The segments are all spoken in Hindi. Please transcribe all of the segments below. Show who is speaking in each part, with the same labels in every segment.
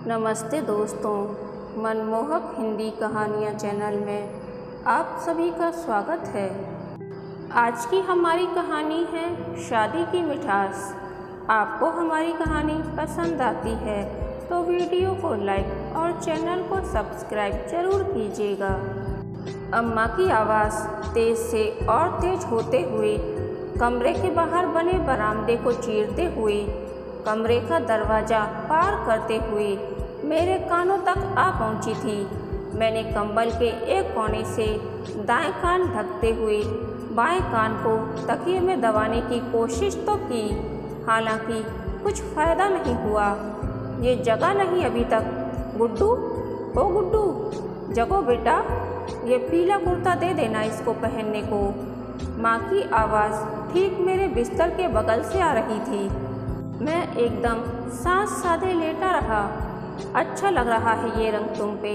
Speaker 1: नमस्ते दोस्तों, मनमोहक हिंदी कहानियाँ चैनल में आप सभी का स्वागत है। आज की हमारी कहानी है शादी की मिठास। आपको हमारी कहानी पसंद आती है तो वीडियो को लाइक और चैनल को सब्सक्राइब जरूर कीजिएगा। अम्मा की आवाज़ तेज़ से और तेज होते हुए कमरे के बाहर बने बरामदे को चीरते हुए कमरे का दरवाज़ा पार करते हुए मेरे कानों तक आ पहुंची थी। मैंने कंबल के एक कोने से दाएं कान ढकते हुए बाएं कान को तकिए में दबाने की कोशिश तो की, हालांकि कुछ फ़ायदा नहीं हुआ। ये जगा नहीं अभी तक। गुड्डू, ओ गुड्डू, जगो बेटा, ये पीला कुर्ता दे देना इसको पहनने को। माँ की आवाज़ ठीक मेरे बिस्तर के बगल से आ रही थी। मैं एकदम सांस साधे लेटा रहा। अच्छा लग रहा है ये रंग तुम पे।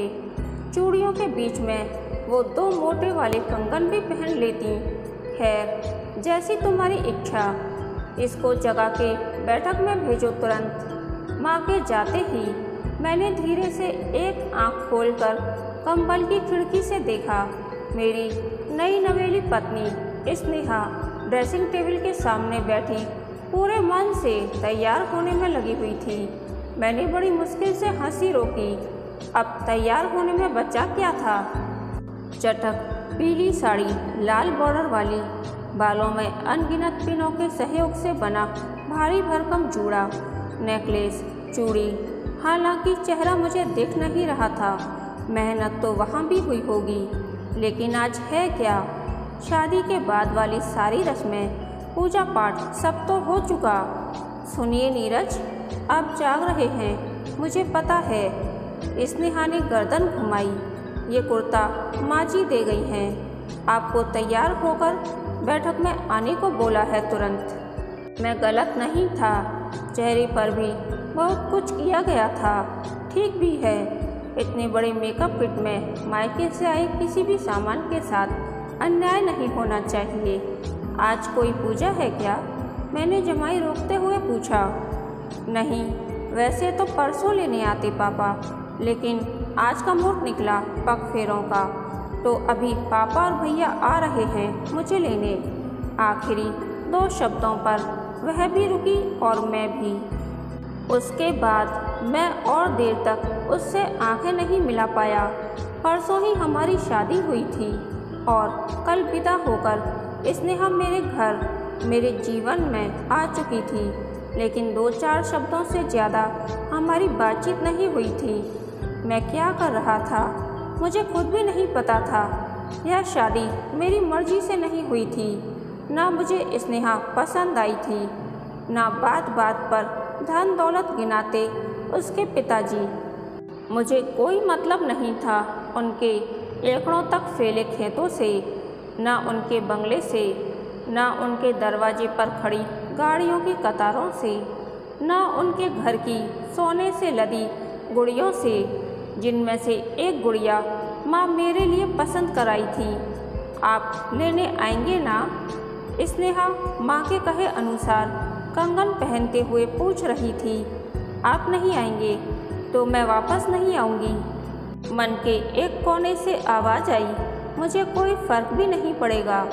Speaker 1: चूड़ियों के बीच में वो दो मोटे वाले कंगन भी पहन लेती। खैर, जैसी तुम्हारी इच्छा। इसको जगा के बैठक में भेजो तुरंत। माँ के जाते ही मैंने धीरे से एक आंख खोलकर कंबल की खिड़की से देखा। मेरी नई नवेली पत्नी स्नेहा ड्रेसिंग टेबल के सामने बैठी पूरे मन से तैयार होने में लगी हुई थी। मैंने बड़ी मुश्किल से हंसी रोकी। अब तैयार होने में बचा क्या था? चटक पीली साड़ी, लाल बॉर्डर वाली, बालों में अनगिनत पिनों के सहयोग से बना भारी भरकम जूड़ा, नेकलेस, चूड़ी। हालांकि चेहरा मुझे दिख नहीं रहा था। मेहनत तो वहाँ भी हुई होगी, लेकिन आज है क्या? शादी के बाद वाली सारी रस्में, पूजा पाठ सब तो हो चुका। सुनिए नीरज, आप जाग रहे हैं, मुझे पता है। स्नेहा ने गर्दन घुमाई। ये कुर्ता माँ जी दे गई हैं। आपको तैयार होकर बैठक में आने को बोला है तुरंत। मैं गलत नहीं था। चेहरे पर भी बहुत कुछ किया गया था। ठीक भी है, इतने बड़े मेकअप किट में मायके से आए किसी भी सामान के साथ अन्याय नहीं होना चाहिए। आज कोई पूजा है क्या? मैंने जमाई रोकते हुए पूछा। नहीं, वैसे तो परसों लेने आते पापा, लेकिन आज का मूड निकला पग फेरों का, तो अभी पापा और भैया आ रहे हैं मुझे लेने। आखिरी दो शब्दों पर वह भी रुकी और मैं भी। उसके बाद मैं और देर तक उससे आंखें नहीं मिला पाया। परसों ही हमारी शादी हुई थी और कल विदा होकर स्नेहा मेरे घर, मेरे जीवन में आ चुकी थी, लेकिन दो चार शब्दों से ज़्यादा हमारी बातचीत नहीं हुई थी। मैं क्या कर रहा था मुझे खुद भी नहीं पता था। यह शादी मेरी मर्जी से नहीं हुई थी। ना मुझे स्नेहा पसंद आई थी, ना बात बात पर धन दौलत गिनाते उसके पिताजी। मुझे कोई मतलब नहीं था उनके एकड़ों तक फैले खेतों से, ना उनके बंगले से, ना उनके दरवाजे पर खड़ी गाड़ियों की कतारों से, ना उनके घर की सोने से लदी गुड़ियों से, जिनमें से एक गुड़िया माँ मेरे लिए पसंद कराई थी। आप लेने आएंगे ना? स्नेहा माँ के कहे अनुसार कंगन पहनते हुए पूछ रही थी। आप नहीं आएंगे तो मैं वापस नहीं आऊँगी। मन के एक कोने से आवाज़ आई, मुझे कोई फ़र्क भी नहीं पड़ेगा।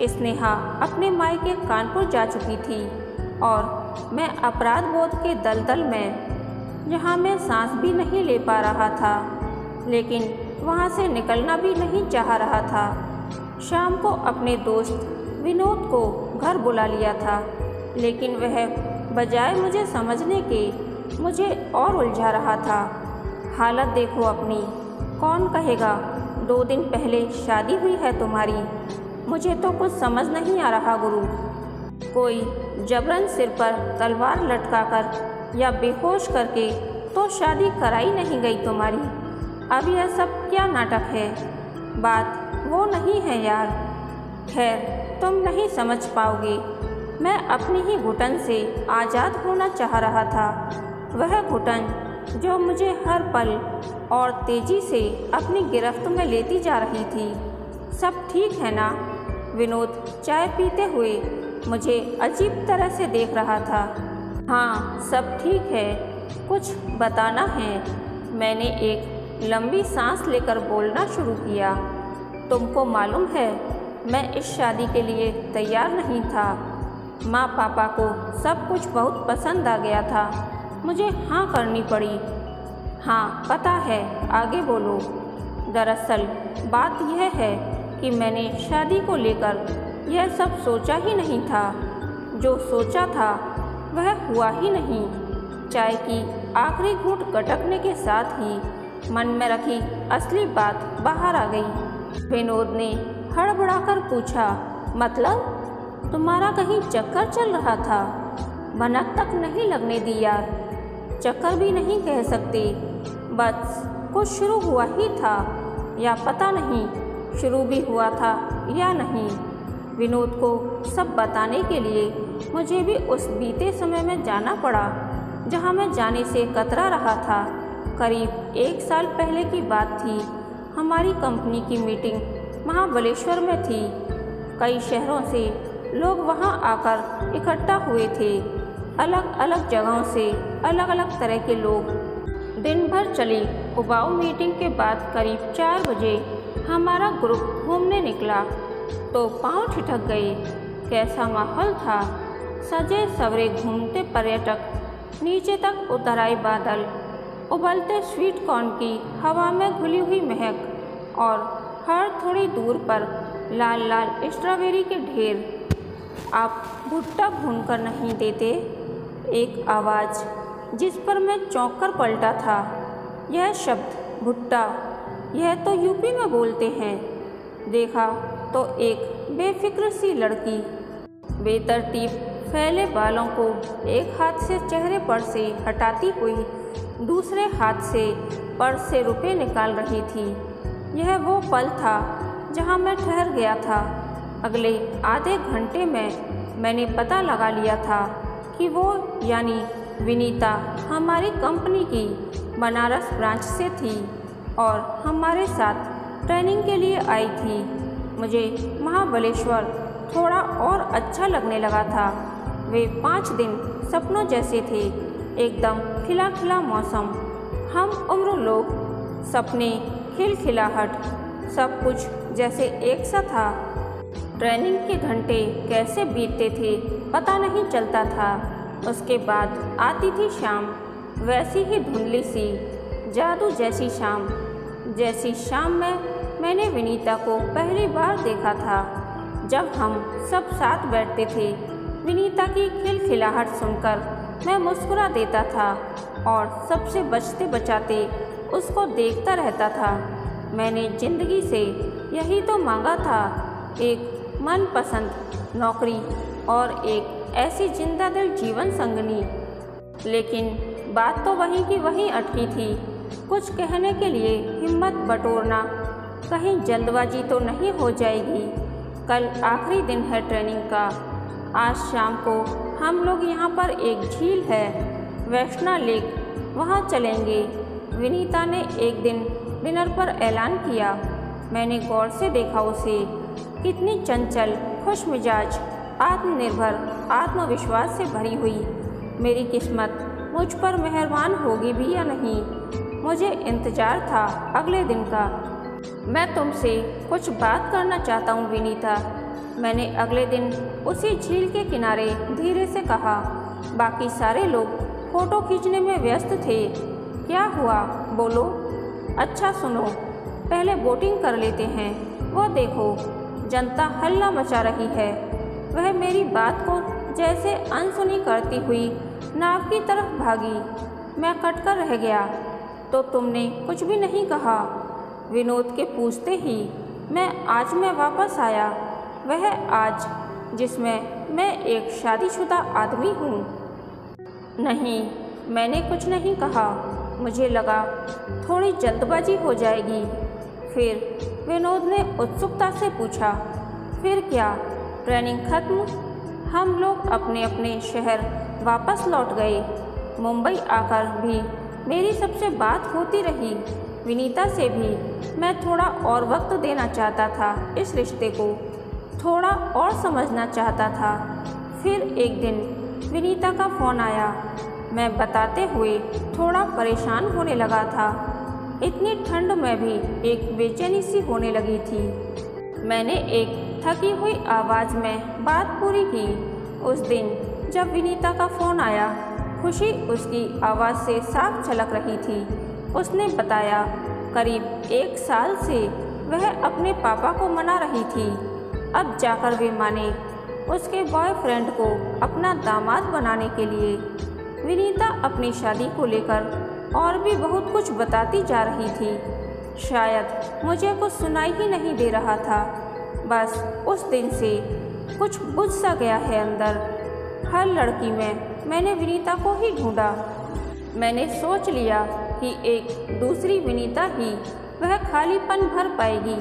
Speaker 1: स्नेहा अपने मायके कानपुर जा चुकी थी और मैं अपराध बोध के दलदल में, जहाँ मैं सांस भी नहीं ले पा रहा था, लेकिन वहाँ से निकलना भी नहीं चाह रहा था। शाम को अपने दोस्त विनोद को घर बुला लिया था, लेकिन वह बजाय मुझे समझने के मुझे और उलझा रहा था। हालत देखो अपनी। कौन कहेगा 2 दिन पहले शादी हुई है तुम्हारी? मुझे तो कुछ समझ नहीं आ रहा गुरु। कोई जबरन सिर पर तलवार लटकाकर या बेहोश करके तो शादी कराई नहीं गई तुम्हारी। अब यह सब क्या नाटक है? बात वो नहीं है यार। खैर, तुम नहीं समझ पाओगे। मैं अपनी ही घुटन से आज़ाद होना चाह रहा था। वह घुटन जो मुझे हर पल और तेज़ी से अपनी गिरफ्त में लेती जा रही थी। सब ठीक है ना? विनोद चाय पीते हुए मुझे अजीब तरह से देख रहा था। हाँ, सब ठीक है। कुछ बताना है। मैंने एक लंबी सांस लेकर बोलना शुरू किया। तुमको मालूम है, मैं इस शादी के लिए तैयार नहीं था। माँ पापा को सब कुछ बहुत पसंद आ गया था। मुझे हाँ करनी पड़ी। हाँ पता है, आगे बोलो। दरअसल बात यह है कि मैंने शादी को लेकर यह सब सोचा ही नहीं था। जो सोचा था वह हुआ ही नहीं। चाय की आखिरी घूंट गटकने के साथ ही मन में रखी असली बात बाहर आ गई। विनोद ने हड़बड़ाकर पूछा, मतलब तुम्हारा कहीं चक्कर चल रहा था? भनक तक नहीं लगने दी यार। चक्कर भी नहीं कह सकते, बस कुछ शुरू हुआ ही था, या पता नहीं शुरू भी हुआ था या नहीं। विनोद को सब बताने के लिए मुझे भी उस बीते समय में जाना पड़ा जहां मैं जाने से कतरा रहा था। करीब 1 साल पहले की बात थी। हमारी कंपनी की मीटिंग महाबलेश्वर में थी। कई शहरों से लोग वहां आकर इकट्ठा हुए थे। अलग अलग जगहों से अलग अलग तरह के लोग। दिन भर चली उबाऊ मीटिंग के बाद करीब 4 बजे हमारा ग्रुप घूमने निकला तो पांव ठिठक गए। कैसा माहौल था! सजे सवरे घूमते पर्यटक, नीचे तक उतर आए बादल, उबलते स्वीट कॉर्न की हवा में घुली हुई महक और हर थोड़ी दूर पर लाल लाल स्ट्रॉबेरी के ढेर। आप भुट्टा भूनकर नहीं देते? एक आवाज़ जिस पर मैं चौंक कर पलटा था। यह शब्द भुट्टा, यह तो यूपी में बोलते हैं। देखा तो एक बेफिक्र सी लड़की बेतरतीब फैले बालों को एक हाथ से चेहरे पर से हटाती हुई दूसरे हाथ से पर्स से रुपए निकाल रही थी। यह वो पल था जहां मैं ठहर गया था। अगले आधे घंटे में मैंने पता लगा लिया था कि वो यानी विनीता हमारी कंपनी की बनारस ब्रांच से थी और हमारे साथ ट्रेनिंग के लिए आई थी। मुझे महाबलेश्वर थोड़ा और अच्छा लगने लगा था। वे 5 दिन सपनों जैसे थे, एकदम खिला खिला मौसम, हम उम्र लोग, सपने, खिलखिलाहट, सब कुछ जैसे एक सा था। ट्रेनिंग के घंटे कैसे बीतते थे पता नहीं चलता था। उसके बाद आती थी शाम, वैसी ही धुंधली सी, जादू जैसी शाम, जैसी शाम में मैंने विनीता को पहली बार देखा था। जब हम सब साथ बैठते थे, विनीता की खिलखिलाहट सुनकर मैं मुस्कुरा देता था और सबसे बचते बचाते उसको देखता रहता था। मैंने जिंदगी से यही तो मांगा था, एक मनपसंद नौकरी और एक ऐसी जिंदा दिल जीवन संगनी। लेकिन बात तो वहीं की वहीं अटकी थी। कुछ कहने के लिए हिम्मत बटोरना, कहीं जल्दबाजी तो नहीं हो जाएगी। कल आखिरी दिन है ट्रेनिंग का। आज शाम को हम लोग यहाँ पर एक झील है, वैष्णो लेक, वहाँ चलेंगे। विनीता ने एक दिन डिनर पर ऐलान किया। मैंने गौर से देखा उसे। कितनी चंचल, खुश मिजाज, आत्मनिर्भर, आत्मविश्वास से भरी हुई। मेरी किस्मत मुझ पर मेहरबान होगी भी या नहीं, मुझे इंतज़ार था अगले दिन का। मैं तुमसे कुछ बात करना चाहता हूँ विनीता, मैंने अगले दिन उसी झील के किनारे धीरे से कहा। बाकी सारे लोग फ़ोटो खींचने में व्यस्त थे। क्या हुआ, बोलो। अच्छा सुनो, पहले बोटिंग कर लेते हैं। वो देखो, जनता हल्ला मचा रही है। वह मेरी बात को जैसे अनसुनी करती हुई नाव की तरफ भागी। मैं कटकर रह गया। तो तुमने कुछ भी नहीं कहा? विनोद के पूछते ही आज में वापस आया, वह आज जिसमें मैं एक शादीशुदा आदमी हूँ। नहीं, मैंने कुछ नहीं कहा। मुझे लगा थोड़ी जल्दबाजी हो जाएगी। फिर विनोद ने उत्सुकता से पूछा, फिर क्या, ट्रेनिंग खत्म? हम लोग अपने अपने शहर वापस लौट गए। मुंबई आकर भी मेरी सबसे बात होती रही, विनीता से भी। मैं थोड़ा और वक्त देना चाहता था, इस रिश्ते को थोड़ा और समझना चाहता था। फिर एक दिन विनीता का फ़ोन आया। मैं बताते हुए थोड़ा परेशान होने लगा था। इतनी ठंड में भी एक बेचैनी सी होने लगी थी। मैंने एक थकी हुई आवाज़ में बात पूरी की। उस दिन जब विनीता का फ़ोन आया, खुशी उसकी आवाज़ से साफ झलक रही थी। उसने बताया करीब 1 साल से वह अपने पापा को मना रही थी। अब जाकर वे माने उसके बॉयफ्रेंड को अपना दामाद बनाने के लिए। विनीता अपनी शादी को लेकर और भी बहुत कुछ बताती जा रही थी। शायद मुझे कुछ सुनाई ही नहीं दे रहा था। बस उस दिन से कुछ बुझ सा गया है अंदर। हर लड़की में मैंने विनीता को ही ढूंढा। मैंने सोच लिया कि एक दूसरी विनीता ही वह खालीपन भर पाएगी।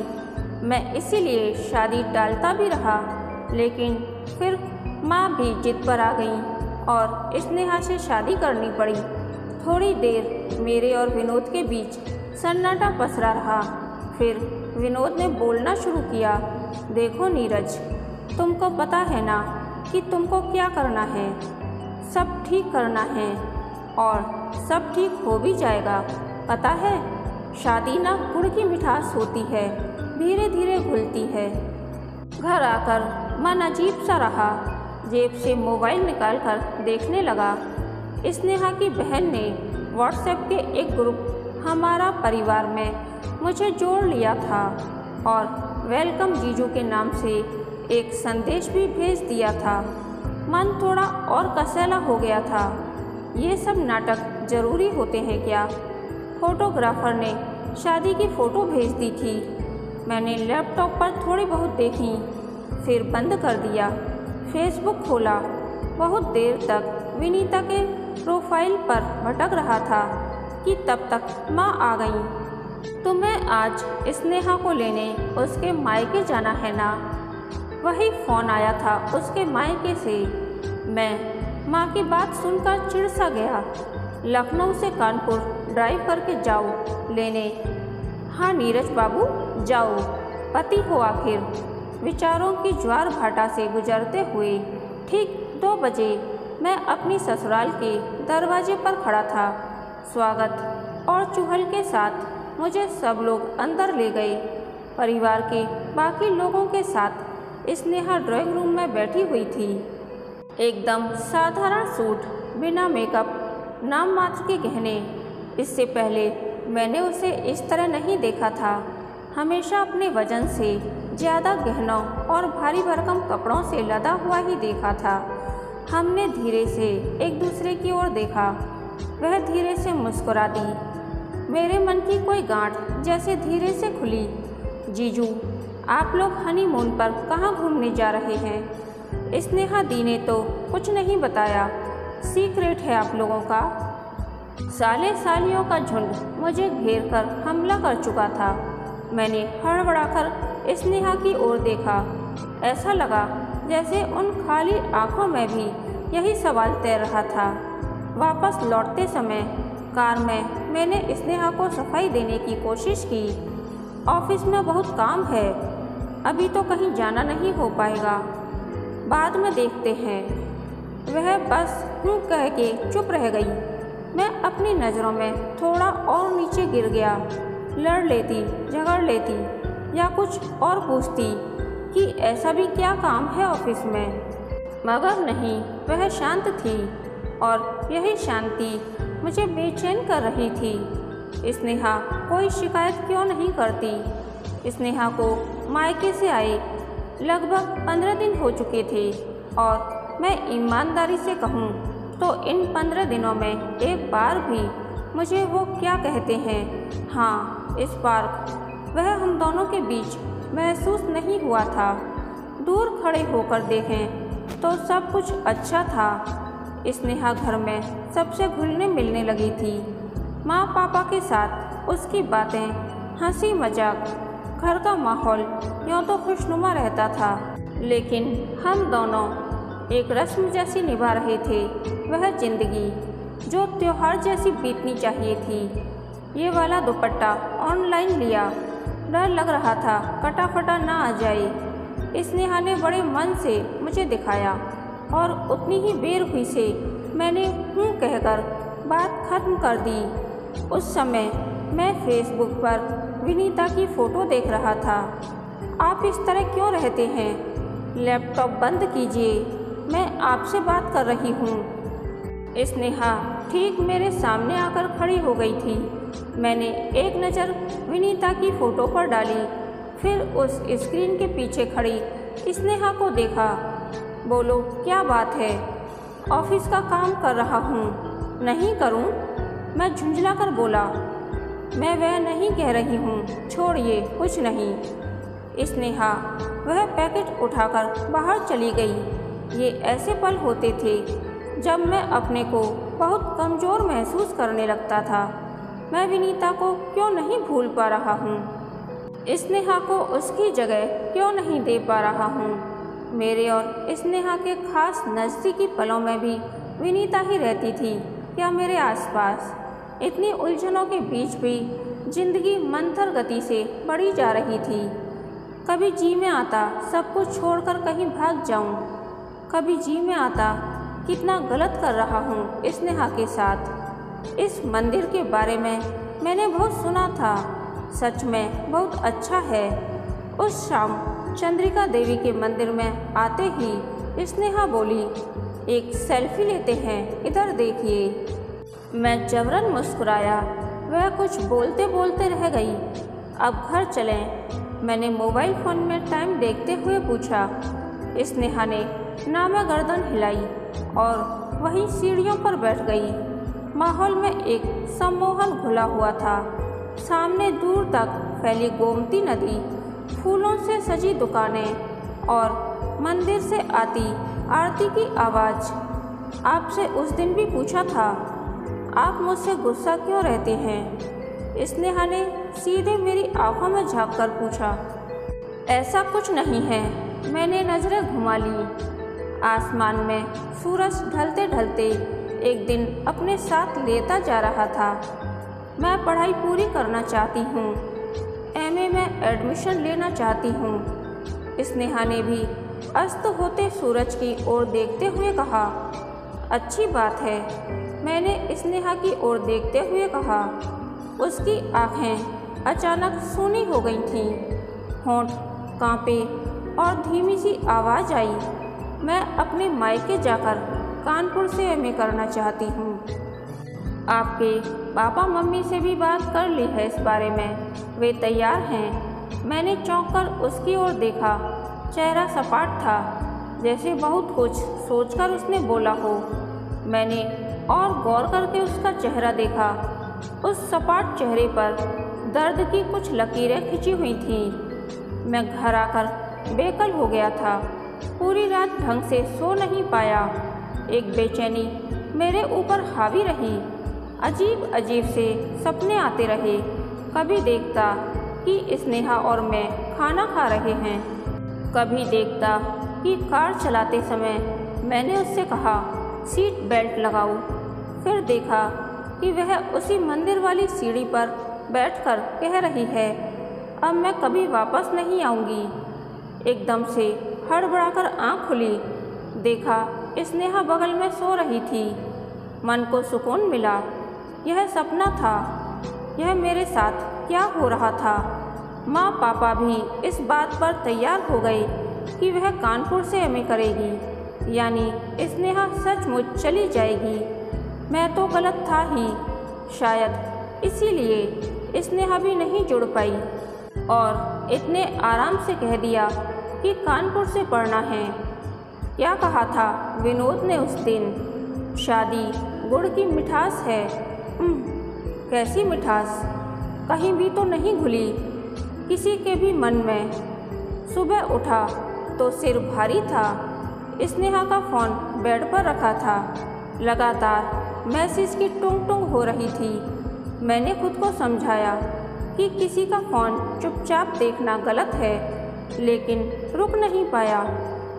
Speaker 1: मैं इसीलिए शादी टालता भी रहा, लेकिन फिर माँ भी जिद पर आ गई और स्नेहा से शादी करनी पड़ी। थोड़ी देर मेरे और विनोद के बीच सन्नाटा पसरा रहा। फिर विनोद ने बोलना शुरू किया, देखो नीरज, तुमको पता है ना कि तुमको क्या करना है। सब ठीक करना है और सब ठीक हो भी जाएगा। पता है, शादी ना गुड़ की मिठास होती है, धीरे धीरे घुलती है। घर आकर मन अजीब सा रहा। जेब से मोबाइल निकालकर देखने लगा। स्नेहा की बहन ने व्हाट्सएप के एक ग्रुप हमारा परिवार में मुझे जोड़ लिया था और वेलकम जीजू के नाम से एक संदेश भी भेज दिया था। मन थोड़ा और कसैला हो गया था। ये सब नाटक जरूरी होते हैं क्या? फोटोग्राफर ने शादी की फ़ोटो भेज दी थी। मैंने लैपटॉप पर थोड़ी बहुत देखी, फिर बंद कर दिया। फेसबुक खोला। बहुत देर तक विनीता के प्रोफाइल पर भटक रहा था कि तब तक माँ आ गई। तुम्हें आज स्नेहा को लेने उसके मायके जाना है ना? वही फ़ोन आया था उसके मायके से। मैं माँ की बात सुनकर चिढ़ सा गया। लखनऊ से कानपुर ड्राइव करके जाओ लेने। हाँ नीरज बाबू, जाओ, पति हो आखिर। विचारों की ज्वार भाटा से गुजरते हुए ठीक 2 बजे मैं अपनी ससुराल के दरवाजे पर खड़ा था। स्वागत और चुहल के साथ मुझे सब लोग अंदर ले गए। परिवार के बाकी लोगों के साथ स्नेहा ड्राइंग रूम में बैठी हुई थी। एकदम साधारण सूट, बिना मेकअप, नाम मात्र के गहने। इससे पहले मैंने उसे इस तरह नहीं देखा था। हमेशा अपने वजन से ज़्यादा गहनों और भारी भरकम कपड़ों से लदा हुआ ही देखा था। हमने धीरे से एक दूसरे की ओर देखा। वह धीरे से मुस्कुरा दी। मेरे मन की कोई गांठ जैसे धीरे से खुली। जीजू, आप लोग हनीमून पर कहाँ घूमने जा रहे हैं? स्नेहा दी ने तो कुछ नहीं बताया। सीक्रेट है आप लोगों का। साले सालियों का झुंड मुझे घेर कर हमला कर चुका था। मैंने हड़बड़ाकर स्नेहा की ओर देखा। ऐसा लगा जैसे उन खाली आंखों में भी यही सवाल तैर रहा था। वापस लौटते समय कार में मैंने स्नेहा को सफाई देने की कोशिश की। ऑफिस में बहुत काम है, अभी तो कहीं जाना नहीं हो पाएगा, बाद में देखते हैं। वह बस यूँ कह के चुप रह गई। मैं अपनी नज़रों में थोड़ा और नीचे गिर गया। लड़ लेती, झगड़ लेती या कुछ और पूछती कि ऐसा भी क्या काम है ऑफिस में, मगर नहीं, वह शांत थी और यही शांति मुझे बेचैन कर रही थी। स्नेहा कोई शिकायत क्यों नहीं करती? स्नेहा को मायके से आए लगभग 15 दिन हो चुके थे और मैं ईमानदारी से कहूँ तो इन 15 दिनों में एक बार भी मुझे वो क्या कहते हैं, हाँ, स्पार्क, वह हम दोनों के बीच महसूस नहीं हुआ था। दूर खड़े होकर देखें तो सब कुछ अच्छा था। स्नेहा घर में सबसे घुलने मिलने लगी थी। माँ पापा के साथ उसकी बातें, हंसी मजाक, घर का माहौल यूँ तो खुशनुमा रहता था। लेकिन हम दोनों एक रस्म जैसी निभा रहे थे, वह जिंदगी जो त्योहार जैसी बीतनी चाहिए थी। ये वाला दुपट्टा ऑनलाइन लिया, डर लग रहा था कटा फटा ना आ जाए। स्नेहा ने बड़े मन से मुझे दिखाया और उतनी ही बेर हुई से मैंने हूँ कहकर बात खत्म कर दी। उस समय मैं फेसबुक पर विनीता की फ़ोटो देख रहा था। आप इस तरह क्यों रहते हैं? लैपटॉप बंद कीजिए, मैं आपसे बात कर रही हूँ। स्नेहा ठीक मेरे सामने आकर खड़ी हो गई थी। मैंने एक नज़र विनीता की फ़ोटो पर डाली, फिर उस स्क्रीन के पीछे खड़ी स्नेहा को देखा। बोलो, क्या बात है? ऑफिस का काम कर रहा हूँ। नहीं करूँ? मैं झुंझला कर बोला। मैं वह नहीं कह रही हूँ, छोड़िए, कुछ नहीं। स्नेहा वह पैकेट उठाकर बाहर चली गई। ये ऐसे पल होते थे जब मैं अपने को बहुत कमज़ोर महसूस करने लगता था। मैं विनीता को क्यों नहीं भूल पा रहा हूँ? स्नेहा को उसकी जगह क्यों नहीं दे पा रहा हूँ? मेरे और स्नेहा के खास नज़दीकी पलों में भी विनीता ही रहती थी क्या मेरे आसपास? इतनी उलझनों के बीच भी जिंदगी मंथर गति से बढ़ी जा रही थी। कभी जी में आता सब कुछ छोड़कर कहीं भाग जाऊं, कभी जी में आता कितना गलत कर रहा हूं स्नेहा के साथ। इस मंदिर के बारे में मैंने बहुत सुना था, सच में बहुत अच्छा है। उस शाम चंद्रिका देवी के मंदिर में आते ही स्नेहा बोली, एक सेल्फी लेते हैं, इधर देखिए। मैं जबरन मुस्कुराया। वह कुछ बोलते बोलते रह गई। अब घर चलें? मैंने मोबाइल फ़ोन में टाइम देखते हुए पूछा। स्नेहा ने नामे गर्दन हिलाई और वहीं सीढ़ियों पर बैठ गई। माहौल में एक सम्मोहन घुला हुआ था। सामने दूर तक फैली गोमती नदी, फूलों से सजी दुकानें और मंदिर से आती आरती की आवाज़। आपसे उस दिन भी पूछा था, आप मुझसे गुस्सा क्यों रहते हैं? स्नेहा ने सीधे मेरी आंखों में झांककर पूछा। ऐसा कुछ नहीं है। मैंने नज़रें घुमा ली। आसमान में सूरज ढलते ढलते एक दिन अपने साथ लेता जा रहा था। मैं पढ़ाई पूरी करना चाहती हूँ, एमए में एडमिशन लेना चाहती हूँ। स्नेहा ने भी अस्त होते सूरज की ओर देखते हुए कहा। अच्छी बात है, मैंने स्नेहा की ओर देखते हुए कहा। उसकी आंखें अचानक सूनी हो गई थीं, होंठ कांपे और धीमी सी आवाज़ आई। मैं अपने मायके जाकर कानपुर से एमए करना चाहती हूँ। आपके पापा मम्मी से भी बात कर ली है इस बारे में, वे तैयार हैं। मैंने चौंक कर उसकी ओर देखा। चेहरा सपाट था, जैसे बहुत कुछ सोचकर उसने बोला हो। मैंने और गौर करके उसका चेहरा देखा। उस सपाट चेहरे पर दर्द की कुछ लकीरें खिंची हुई थीं। मैं घर आकर बेकल हो गया था। पूरी रात ढंग से सो नहीं पाया। एक बेचैनी मेरे ऊपर हावी रही। अजीब अजीब से सपने आते रहे। कभी देखता कि स्नेहा और मैं खाना खा रहे हैं, कभी देखता कि कार चलाते समय मैंने उससे कहा सीट बेल्ट लगाओ। फिर देखा कि वह उसी मंदिर वाली सीढ़ी पर बैठकर कह रही है, अब मैं कभी वापस नहीं आऊँगी। एकदम से हड़बड़ाकर आँख खुली, देखा स्नेहा बगल में सो रही थी। मन को सुकून मिला। यह सपना था। यह मेरे साथ क्या हो रहा था? माँ पापा भी इस बात पर तैयार हो गए कि वह कानपुर से एमए करेगी, यानी स्नेहा सचमुच चली जाएगी। मैं तो गलत था ही, शायद इसीलिए स्नेहा भी नहीं जुड़ पाई और इतने आराम से कह दिया कि कानपुर से पढ़ना है। क्या कहा था विनोद ने उस दिन? शादी गुड़ की मिठास है। कैसी मिठास? कहीं भी तो नहीं घुली किसी के भी मन में। सुबह उठा तो सिर भारी था। स्नेहा का फ़ोन बेड पर रखा था। लगातार मैसेज की टुंग टुंग हो रही थी। मैंने खुद को समझाया कि किसी का फ़ोन चुपचाप देखना गलत है, लेकिन रुक नहीं पाया।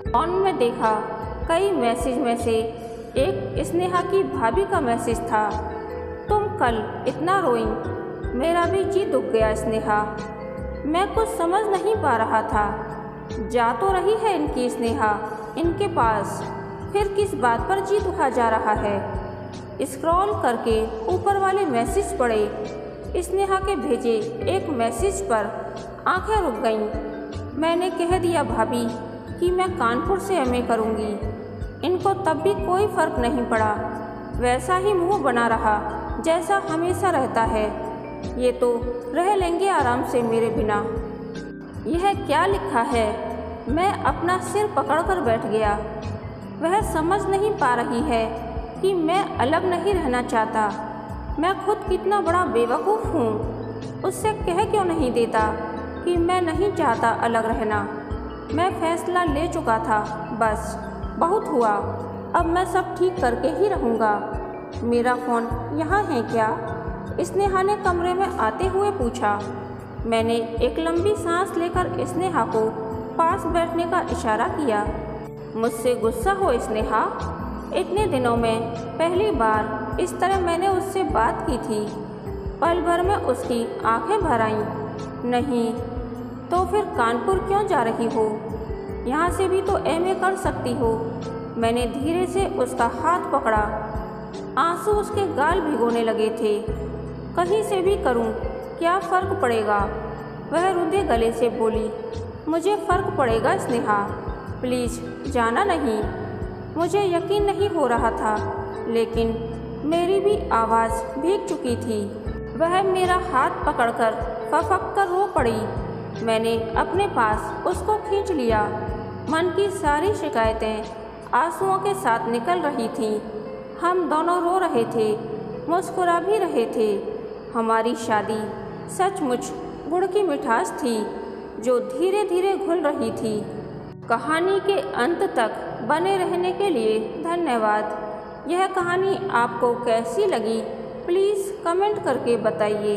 Speaker 1: फ़ोन में देखा कई मैसेज में से एक स्नेहा की भाभी का मैसेज था। तुम कल इतना रोई, मेरा भी जी दुख गया स्नेहा। मैं कुछ समझ नहीं पा रहा था। जा तो रही है इनकी स्नेहा इनके पास, फिर किस बात पर जी दुखा जा रहा है। स्क्रॉल करके ऊपर वाले मैसेज पढ़े। स्नेहा के भेजे एक मैसेज पर आंखें रुक गईं। मैंने कह दिया भाभी कि मैं कानपुर से एमए करूंगी। इनको तब भी कोई फ़र्क नहीं पड़ा, वैसा ही मुंह बना रहा जैसा हमेशा रहता है। ये तो रह लेंगे आराम से मेरे बिना। यह क्या लिखा है? मैं अपना सिर पकड़कर बैठ गया। वह समझ नहीं पा रही है कि मैं अलग नहीं रहना चाहता। मैं खुद कितना बड़ा बेवकूफ़ हूँ। उससे कह क्यों नहीं देता कि मैं नहीं चाहता अलग रहना। मैं फैसला ले चुका था, बस बहुत हुआ। अब मैं सब ठीक करके ही रहूँगा। मेरा फ़ोन यहाँ है क्या? स्नेहा ने कमरे में आते हुए पूछा। मैंने एक लंबी सांस लेकर स्नेहा को पास बैठने का इशारा किया। मुझसे गुस्सा हो स्नेहा? इतने दिनों में पहली बार इस तरह मैंने उससे बात की थी। पल भर में उसकी आंखें भर आईं। नहीं तो फिर कानपुर क्यों जा रही हो? यहाँ से भी तो एमए कर सकती हो। मैंने धीरे से उसका हाथ पकड़ा। आंसू उसके गाल भिगोने लगे थे। कहीं से भी करूं, क्या फ़र्क पड़ेगा? वह रुंधे गले से बोली। मुझे फ़र्क पड़ेगा स्नेहा, प्लीज़ जाना नहीं। मुझे यकीन नहीं हो रहा था, लेकिन मेरी भी आवाज़ भीग चुकी थी। वह मेरा हाथ पकड़कर फफक कर रो पड़ी। मैंने अपने पास उसको खींच लिया। मन की सारी शिकायतें आंसुओं के साथ निकल रही थीं। हम दोनों रो रहे थे, मुस्कुरा भी रहे थे। हमारी शादी सचमुच गुड़ की मिठास थी जो धीरे धीरे घुल रही थी। कहानी के अंत तक बने रहने के लिए धन्यवाद। यह कहानी आपको कैसी लगी प्लीज़ कमेंट करके बताइए।